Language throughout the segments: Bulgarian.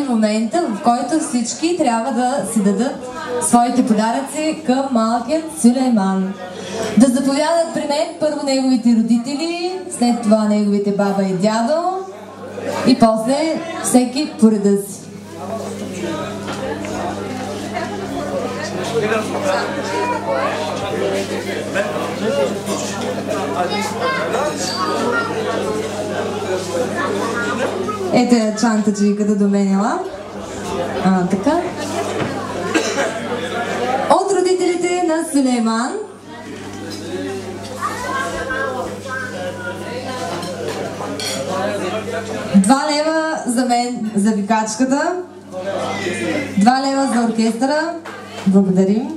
Момента, в който всички трябва да си дадат своите подаръци към малкият Сюлейман. Да заповядат при мен първо неговите родители, след това неговите баба и дядо и после всеки по реда си. Ето я чантаджийката доменяла. Така. От родителите на Сюлейман. $2 за мен, за викачката. $2 за оркестъра. Благодарим.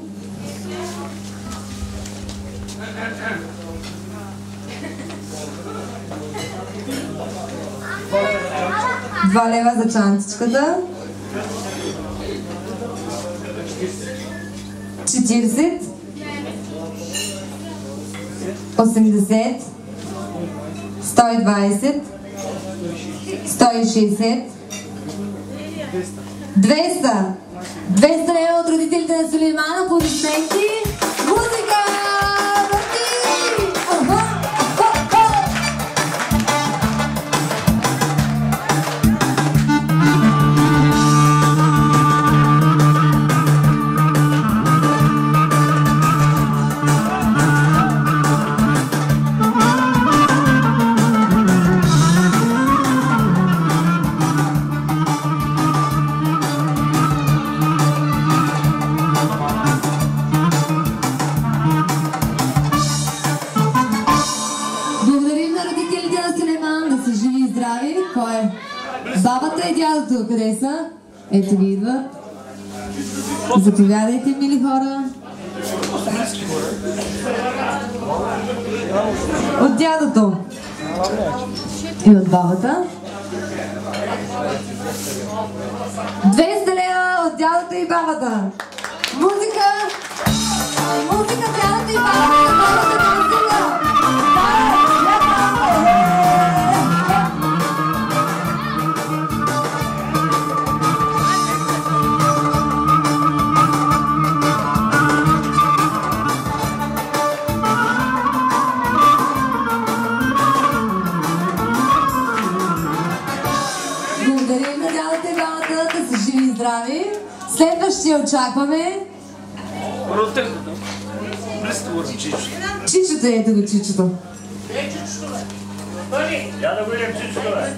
$2 за чантичката. 40, 80, 120, 160, 200. 200 лева от родителите на Сюлейман. Аплодисменти. Музика! Бабата и дядото къде са? Ето ги идват. Заповядайте, мили хора. От дядото и от бабата. 200 лева от дядото и бабата. Музика! Музика, дядото и бабата! Благодарим на дядото и бабата, да са живи и здрави. Следващия очакваме. Чичото, ето го чичото. Я да го видим чичото, бе.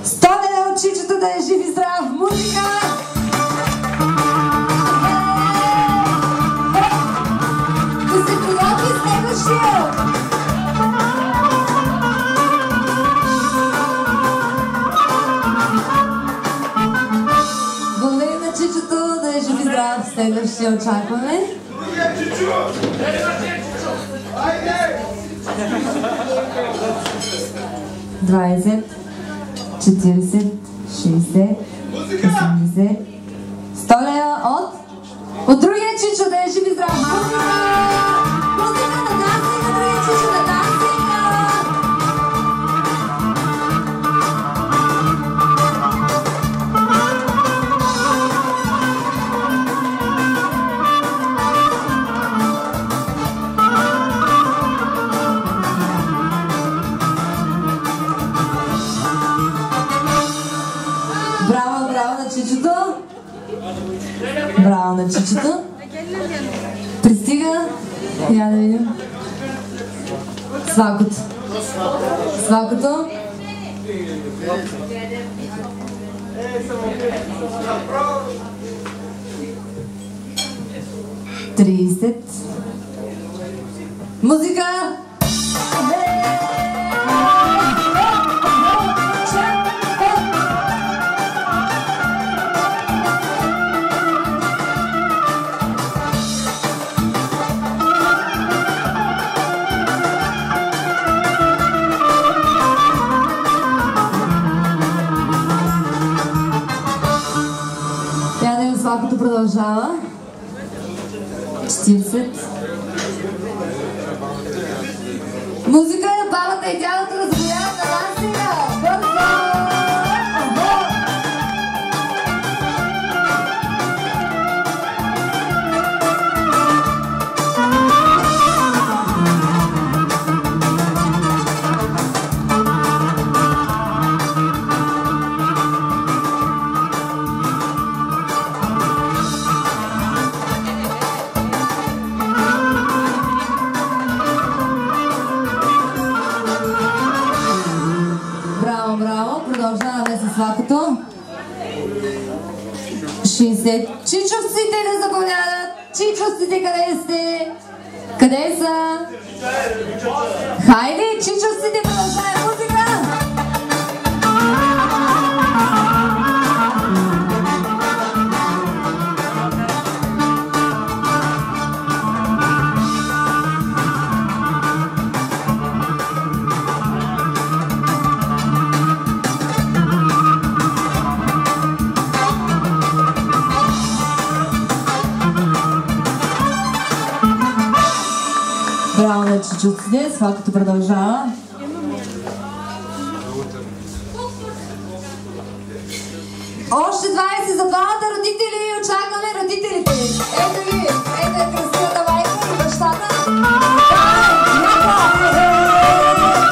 100 лева от чичото, да е жив и здрав. Музика! Да се приятели следващия! Благодарим на чичото, да е жив и здрав. Следващия очакваме. 20, 40, 60, 80, 100 лева от другия чичо, да е жив и здрав. Музика на данси, на другия чичо, на данси. на чичото. Пристига. Я да видим. Свакото. Свакото. Тридесет. Музика! Свакото продължава. 40. Музика е бабата и дядото да заповядат на дансинга. Бързо! Продължаваме с свакото. 60. Чичовците да заповядат. Чичовците къде сте? Къде са? Хайде, чичовците, продължаваме музика! Браво на чичуците, свакото продължава. Още 20 за двамата родители, очакваме родителите. Ето ги, ето е красивата майка и бащата.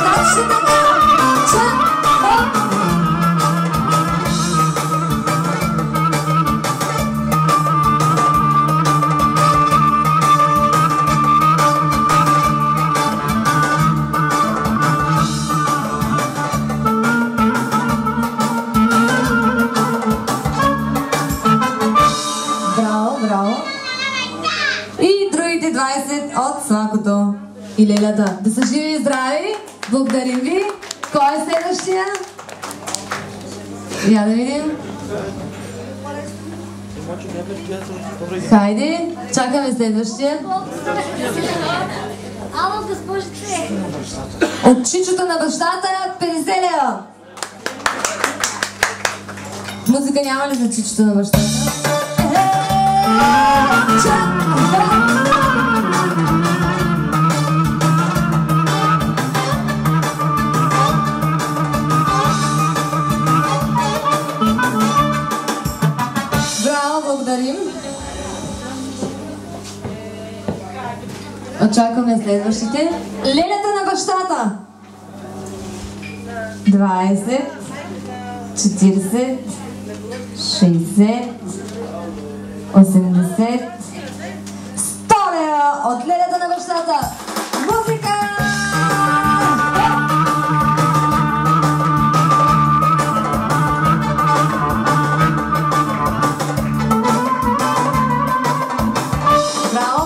Точно така! От свакото и лелята. Да са живи и здрави. Благодарим ви. Кой е следващия? Я да видим. Хайде, чакаме следващия. Ало, госпожице! От чичото на бащата 50 лева. Музика няма ли за чичото на бащата? Благодарим. Очакваме следващите. Лелята на бащата. 20, 40, 60, 80, 100 лева от лелята на бащата. Музика!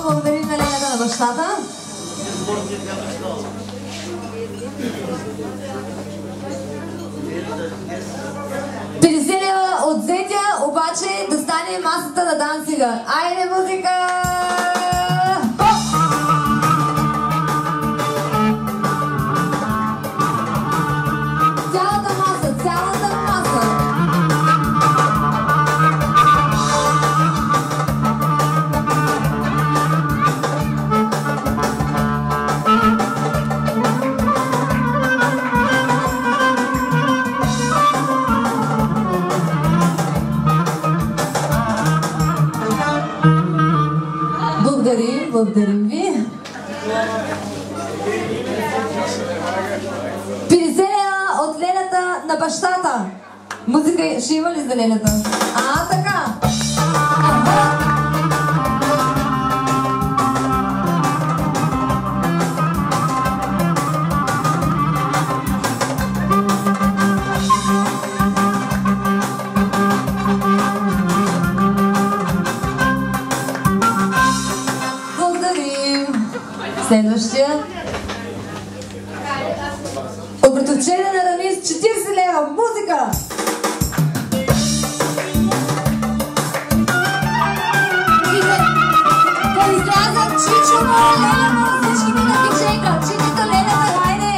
Благодарим на лелята на бащата. От зетя, обаче да стане масата на дансинга. Айде, музика! Цялата маса, цялата маса. Благодарим ви. 50 лева от лелята на бащата. Музика ще има ли за лелята? Така. София. От братовчеда на Рамис 40 лева. Музика! Да излязат Чичо, Леля, всичките на печенка. Чичото, Леля, хайде!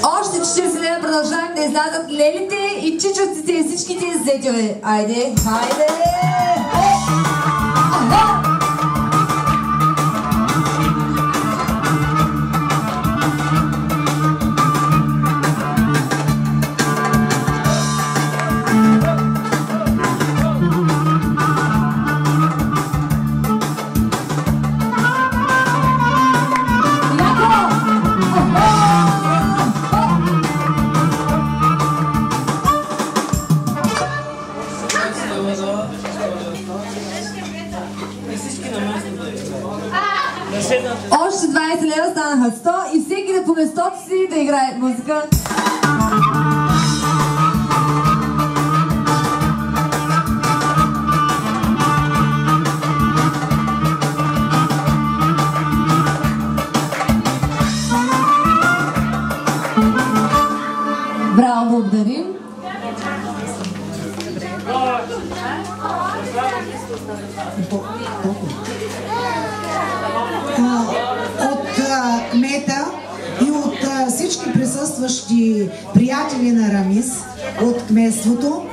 Още 40 лева продължаваме да излязат лелите и чичовците и всичките зетьове. Айде, хайде! Още 20 лева станаха 100 и всеки да по местото си да играе музика. Браво, благодарим. От кмета и от всички присъстващи приятели на Рамис от кметството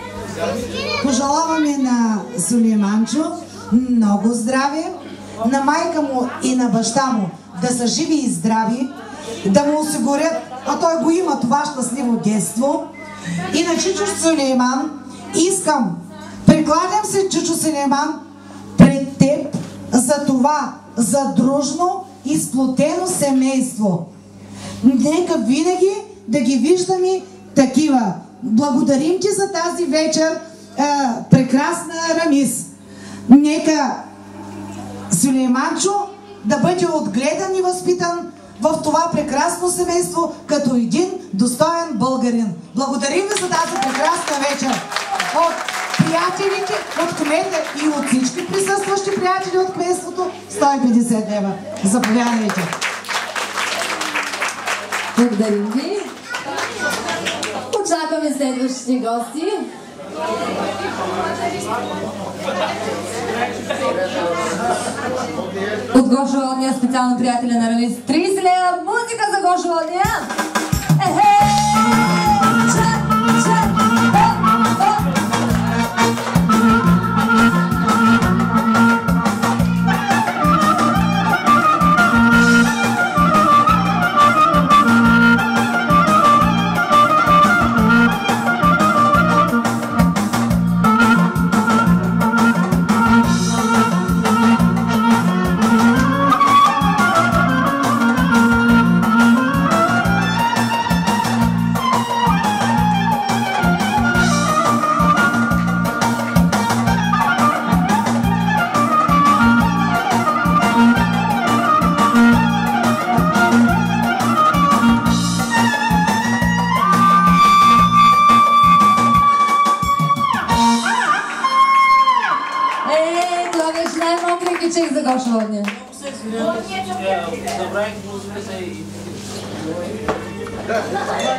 пожелаваме на Сулейманчо много здраве, на майка му и на баща му да са живи и здрави, да му осигурят, а той го има това щастливо детство. И на Чичо Сулейман искам, прикладям се, Чичо Сулейман, пред теб за това, за дружно и сплотено семейство. Нека винаги да ги виждаме такива. Благодарим ти за тази вечер, прекрасна Рамис. Нека Сулейманчо да бъде отгледан и възпитан в това прекрасно семейство като един достоен българин. Благодарим ви за тази прекрасна вечер. От приятелите, от кмета и от всички присъстващи приятели от кметството 150 лева. Заповядайте. Благодарим ви. Очакваме следващите гости. От Гошо Лодния, специално приятеля на Рамис, 30 лева. Музика за Гошо Лодния.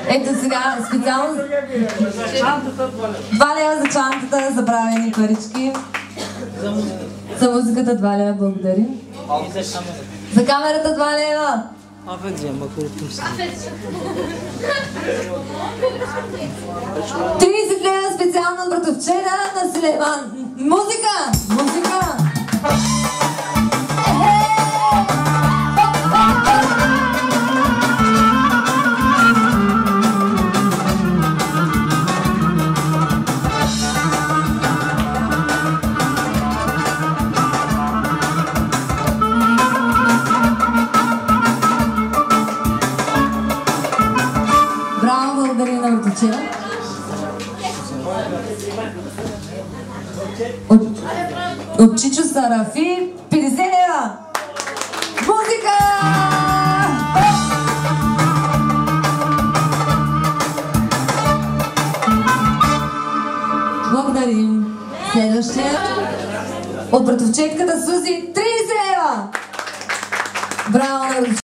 Ето сега специално 2 лева за чантата, забравени парички. За музиката 2 лева, благодарим. За камерата 2 лева. 30 лева специално от братовчеда на Сулейман. Музика! Музика! подаръче. От Чичо Сарафи 50 лева. Музика! Благодарим. Следващия от братовчетката Сузи 30 лева. Браво на